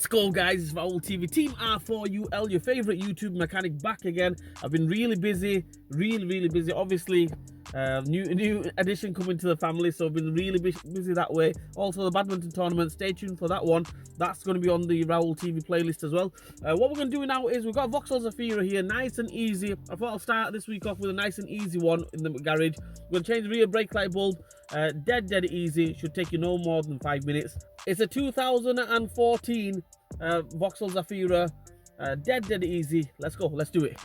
go, guys. It's Vauxhall TV, Team R4UL, your favourite YouTube mechanic, back again. I've been really busy, really busy. Obviously, new addition coming to the family, so I've been really busy that way. Also, the badminton tournament, stay tuned for that one. That's going to be on the Vauxhall TV playlist as well. What we're going to do now is we've got Vauxhall Zafira here, nice and easy. I thought I'll start this week off with a nice and easy one in the garage. We're going to change the rear brake light bulb. Dead easy. Should take you no more than 5 minutes. It's a 2014 Vauxhall Zafira. Dead easy. Let's go. Let's do it.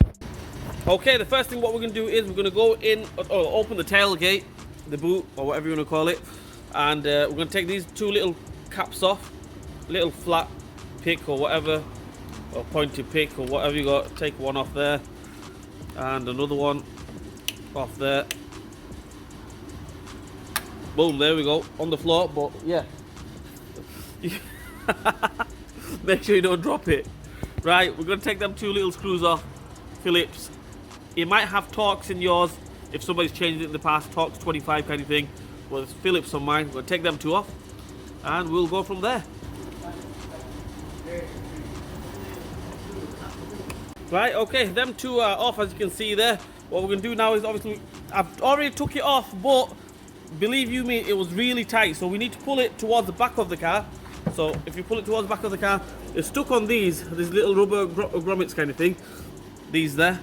Okay, the first thing what we're going to do is we're going to go in, open the tailgate, the boot, or whatever you want to call it, and we're going to take these two little caps off, little flat pick or whatever, or pointy pick or whatever you got. Take one off there, and another one off there. Boom, there we go, on the floor, but yeah. Make sure you don't drop it. Right, we're going to take them two little screws off, Phillips. You might have Torx in yours, if somebody's changed it in the past, Torx 25 kind of thing. Well, it's Phillips on mine. We're going to take them two off, and we'll go from there. Right, okay, them two are off, as you can see there. What we're going to do now is, obviously, I've already took it off, but believe you me, it was really tight, so we need to pull it towards the back of the car. So if you pull it towards the back of the car, it's stuck on these little rubber grommets kind of thing, these there.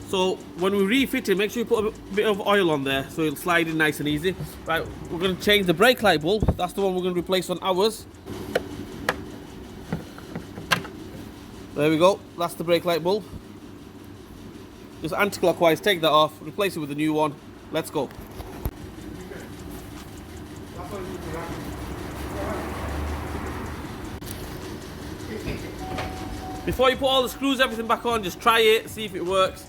So when we refit it, make sure you put a bit of oil on there so it'll slide in nice and easy. Right, we're going to change the brake light bulb. That's the one we're going to replace on ours. There we go, that's the brake light bulb. Just anti-clockwise, take that off, replace it with a new one. Let's go. Before you put all the screws, everything back on, just try it, see if it works.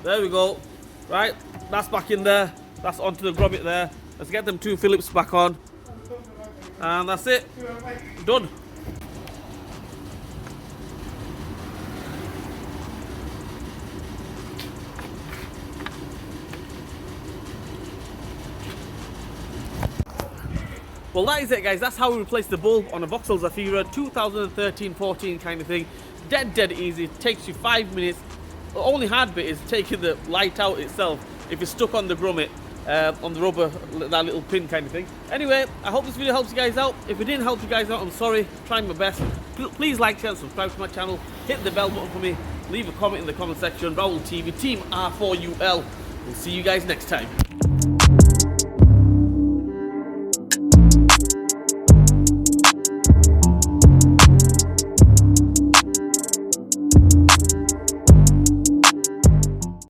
There we go. Right, that's back in there. That's onto the grommet there. Let's get them two Phillips back on. And that's it. Done. Well, that is it, guys. That's how we replace the bulb on a Vauxhall Zafira 2013-14 kind of thing. Dead easy. It takes you 5 minutes. The only hard bit is taking the light out itself if it's stuck on the grommet, on the rubber, that little pin kind of thing. Anyway, I hope this video helps you guys out. If it didn't help you guys out, I'm sorry. Trying my best. Please like, share, and subscribe to my channel. Hit the bell button for me. Leave a comment in the comment section. Vauxhall TV, Team R4UL. We'll see you guys next time.